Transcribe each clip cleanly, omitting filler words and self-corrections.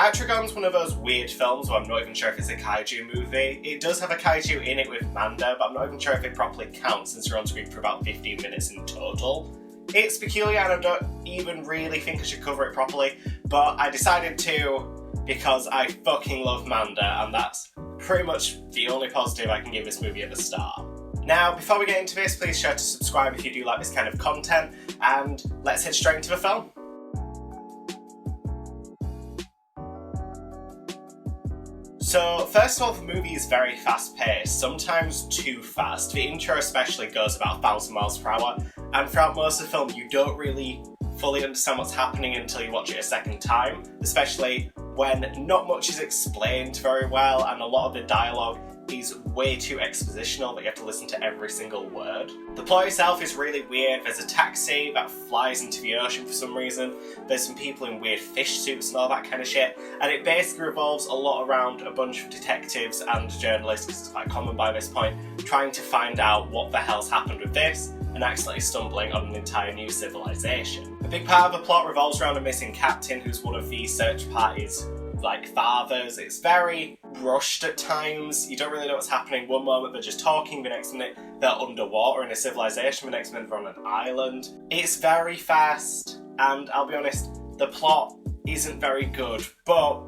Atragon's one of those weird films where I'm not even sure if it's a kaiju movie. It does have a kaiju in it with Manda, but I'm not even sure if it properly counts since you're on screen for about 15 minutes in total. It's peculiar and I don't even really think I should cover it properly, but I decided to because I fucking love Manda, and that's pretty much the only positive I can give this movie at the start. Now, before we get into this, please sure to subscribe if you do like this kind of content, and let's head straight into the film. So, first of all, the movie is very fast-paced, sometimes too fast. The intro especially goes about 1,000 miles per hour, and throughout most of the film you don't really fully understand what's happening until you watch it a second time, especially when not much is explained very well and a lot of the dialogue is way too expositional that you have to listen to every single word. The plot itself is really weird. There's a taxi that flies into the ocean for some reason, there's some people in weird fish suits and all that kind of shit, and it basically revolves a lot around a bunch of detectives and journalists, because it's quite common by this point, trying to find out what the hell's happened with this and accidentally stumbling on an entire new civilization. A big part of the plot revolves around a missing captain who's one of the search party's fathers. It's very rushed at times. You don't really know what's happening. One moment they're just talking, the next minute they're underwater in a civilization, the next minute they're on an island. It's very fast, and I'll be honest, the plot isn't very good, but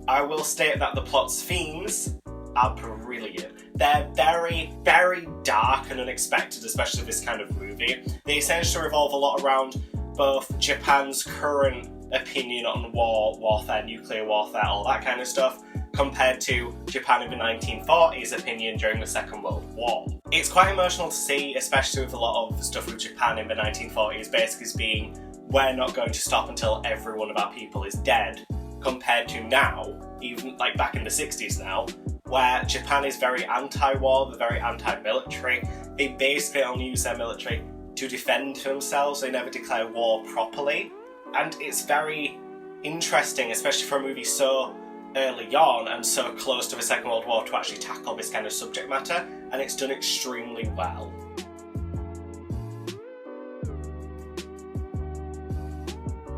I will state that the plot's themes are brilliant. They're very, very dark and unexpected, especially this kind of movie. They essentially revolve a lot around both Japan's current opinion on warfare, nuclear warfare, all that kind of stuff, compared to Japan in the 1940s opinion during the Second World War. It's quite emotional to see, especially with a lot of stuff with Japan in the 1940s basically being, we're not going to stop until every one of our people is dead, compared to now, even like back in the 60s now, where Japan is very anti-war, they're very anti-military. They basically only use their military to defend themselves, they never declare war properly. And it's very interesting, especially for a movie so early on and so close to the Second World War, to actually tackle this kind of subject matter, and it's done extremely well.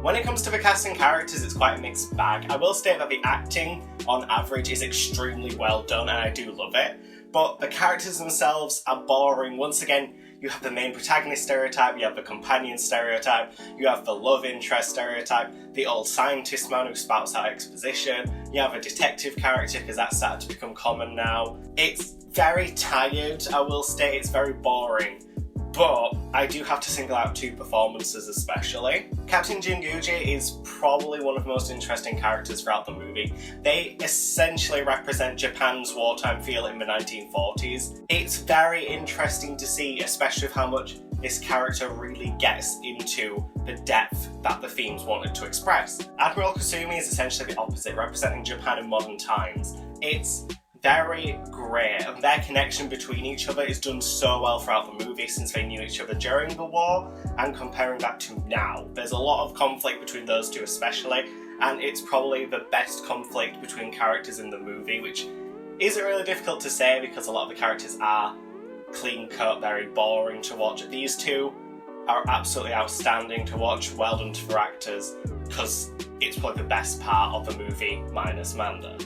When it comes to the cast and characters, it's quite a mixed bag. I will state that the acting, on average, is extremely well done, and I do love it, but the characters themselves are boring. Once again, you have the main protagonist stereotype, you have the companion stereotype, you have the love interest stereotype, the old scientist man who spouts out exposition, you have a detective character because that's started to become common now. It's very tired, I will state, it's very boring. But I do have to single out two performances especially. Captain Jinguji is probably one of the most interesting characters throughout the movie. They essentially represent Japan's wartime feel in the 1940s. It's very interesting to see, especially with how much this character really gets into the depth that the themes wanted to express. Admiral Kasumi is essentially the opposite, representing Japan in modern times. It's very great, and their connection between each other is done so well throughout the movie since they knew each other during the war, and comparing that to now. There's a lot of conflict between those two especially, and it's probably the best conflict between characters in the movie, which isn't really difficult to say because a lot of the characters are clean-cut, very boring to watch. These two are absolutely outstanding to watch, well done to their actors, because it's probably the best part of the movie minus Manda.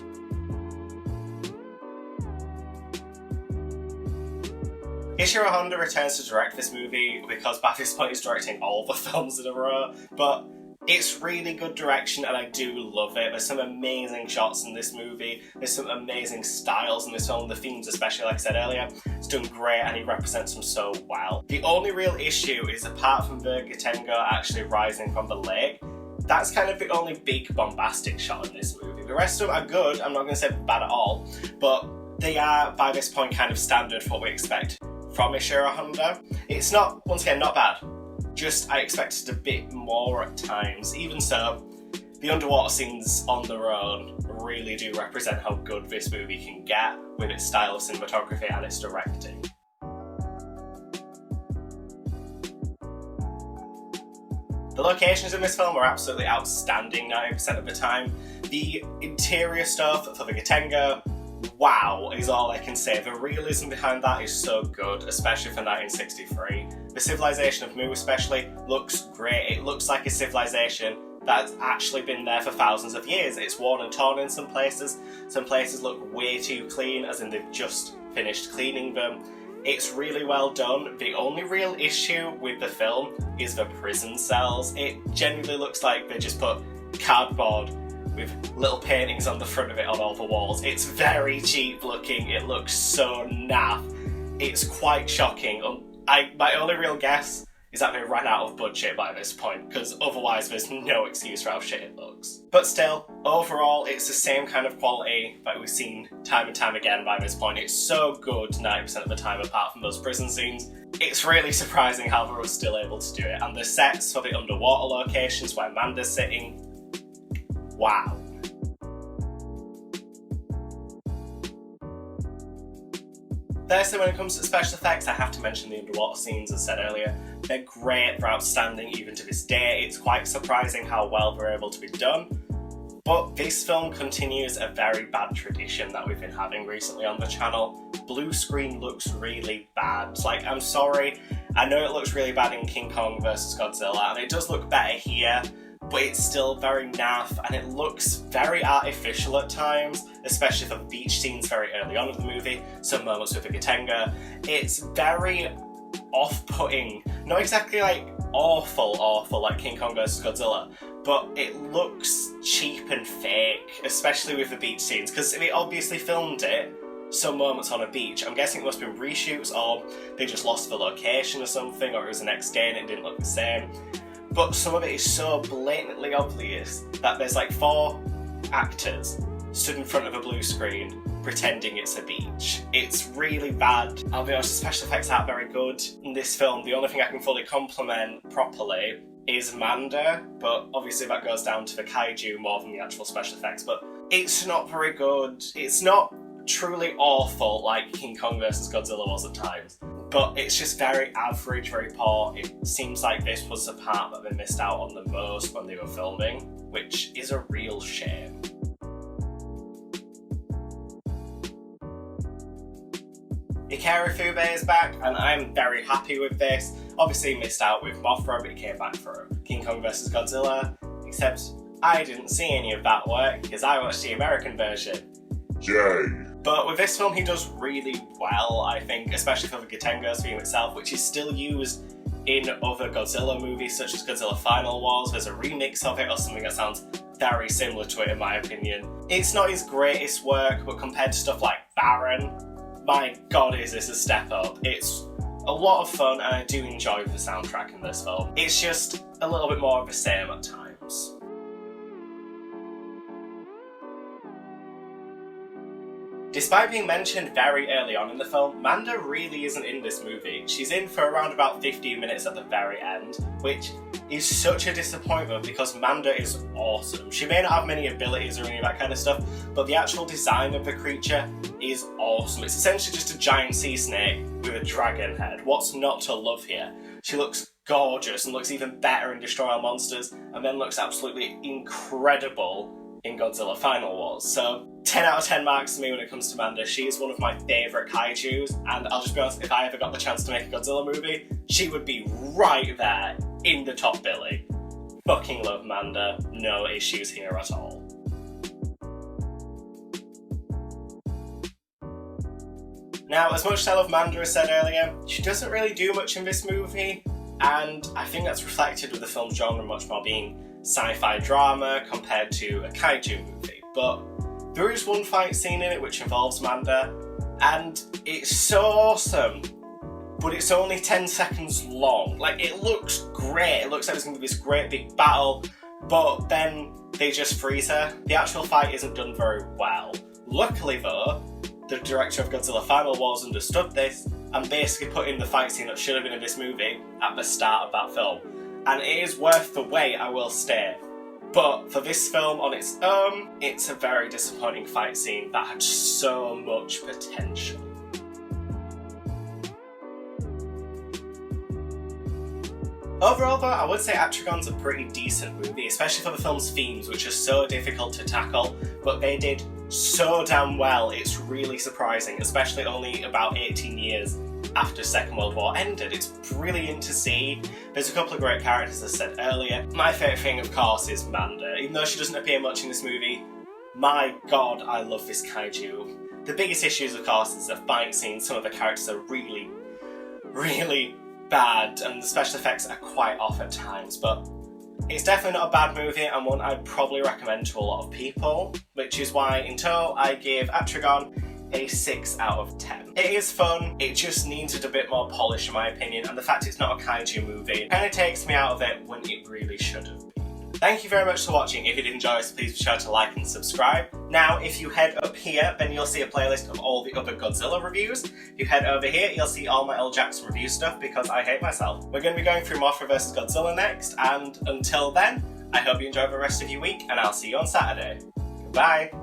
Ishiro Honda returns to direct this movie because by this point he's directing all the films in a row, but it's really good direction and I do love it. There's some amazing shots in this movie, there's some amazing styles in this film, the themes especially, like I said earlier, it's done great and he represents them so well. The only real issue is, apart from the Gatengo actually rising from the lake, that's kind of the only big bombastic shot in this movie. The rest of them are good, I'm not going to say bad at all, but they are by this point kind of standard for what we expect from Ishiro Honda. It's not, once again, not bad, just I expected a bit more at times. Even so, the underwater scenes on their own really do represent how good this movie can get with its style of cinematography and its directing. The locations in this film are absolutely outstanding 90% of the time. The interior stuff for the Gatengo, wow, is all I can say. The realism behind that is so good, especially for 1963. The civilization of Mu especially looks great. It looks like a civilization that's actually been there for thousands of years. It's worn and torn in some places look way too clean, as in they've just finished cleaning them. It's really well done. The only real issue with the film is the prison cells. It genuinely looks like they just put cardboard with little paintings on the front of it on all the walls. It's very cheap looking, it looks so naff. It's quite shocking. My only real guess is that they ran out of budget by this point, because otherwise there's no excuse for how shit it looks. But still, overall, it's the same kind of quality that we've seen time and time again by this point. It's so good 90% of the time, apart from those prison scenes. It's really surprising how they were still able to do it, and the sets for the underwater locations where Manda's sitting, wow. Firstly, when it comes to special effects, I have to mention the underwater scenes, as I said earlier. They're great, they're outstanding even to this day. It's quite surprising how well they're able to be done. But this film continues a very bad tradition that we've been having recently on the channel. Blue screen looks really bad. Like, I'm sorry, I know it looks really bad in King Kong vs Godzilla, and it does look better here, but it's still very naff, and it looks very artificial at times, especially for the beach scenes very early on in the movie, some moments with the Gatenga. It's very off-putting, not exactly like awful like King Kong vs Godzilla, but it looks cheap and fake, especially with the beach scenes, because they obviously filmed it some moments on a beach. I'm guessing it must have been reshoots, or they just lost the location or something, or it was the next day and it didn't look the same. But some of it is so blatantly obvious that there's like 4 actors stood in front of a blue screen pretending it's a beach. It's really bad. I'll be honest, the special effects aren't very good in this film. The only thing I can fully compliment properly is Manda, but obviously that goes down to the Kaiju more than the actual special effects, but it's not very good. It's not truly awful like King Kong vs Godzilla was at times, but it's just very average, very poor. It seems like this was the part that they missed out on the most when they were filming, which is a real shame. Ikari Fube is back, and I'm very happy with this. Obviously missed out with Mothra, but he came back for King Kong vs Godzilla, except I didn't see any of that work because I watched the American version. Yay! But with this film he does really well, I think, especially for the Gatenga theme itself, which is still used in other Godzilla movies such as Godzilla Final Wars. There's a remix of it or something that sounds very similar to it in my opinion. It's not his greatest work, but compared to stuff like Baron, my god is this a step up. It's a lot of fun and I do enjoy the soundtrack in this film. It's just a little bit more of the same at times. Despite being mentioned very early on in the film, Manda really isn't in this movie. She's in for around about 15 minutes at the very end, which is such a disappointment because Manda is awesome. She may not have many abilities or any of that kind of stuff, but the actual design of the creature is awesome. It's essentially just a giant sea snake with a dragon head. What's not to love here? She looks gorgeous and looks even better in Destroy All Monsters, and then looks absolutely incredible in Godzilla Final Wars. So 10 out of 10 marks to me when it comes to Manda. She is one of my favourite kaijus, and I'll just be honest, if I ever got the chance to make a Godzilla movie, she would be right there in the top billing. Fucking love Manda, no issues here at all. Now, as much as I love Manda as said earlier, she doesn't really do much in this movie, and I think that's reflected with the film's genre much more being sci-fi drama compared to a kaiju movie. But there is one fight scene in it which involves Manda, and it's so awesome, but it's only 10 seconds long. Like, it looks great, it looks like it's going to be this great big battle, but then they just freeze her. The actual fight isn't done very well. Luckily though, the director of Godzilla Final Wars understood this and basically put in the fight scene that should have been in this movie at the start of that film. And it is worth the wait, I will say. But for this film on its own, it's a very disappointing fight scene that had so much potential. Overall though, I would say Atragon's a pretty decent movie, especially for the film's themes, which are so difficult to tackle, but they did so damn well. It's really surprising, especially only about 18 years after Second World War ended. It's brilliant to see. There's a couple of great characters, as I said earlier. My favourite thing, of course, is Manda. Even though she doesn't appear much in this movie, my god, I love this kaiju. The biggest issues, of course, is the fight scenes. Some of the characters are really, really bad, and the special effects are quite off at times, but it's definitely not a bad movie and one I'd probably recommend to a lot of people, which is why in total I give Atragon a 6 out of 10. It is fun, it just needed a bit more polish in my opinion, and the fact it's not a kaiju movie kind of takes me out of it when it really should have been. Thank you very much for watching. If you did enjoy this, please be sure to like and subscribe. Now, if you head up here, then you'll see a playlist of all the other Godzilla reviews. If you head over here, you'll see all my L. Jackson review stuff because I hate myself. We're going to be going through Mothra vs. Godzilla next, and until then, I hope you enjoy the rest of your week, and I'll see you on Saturday. Goodbye!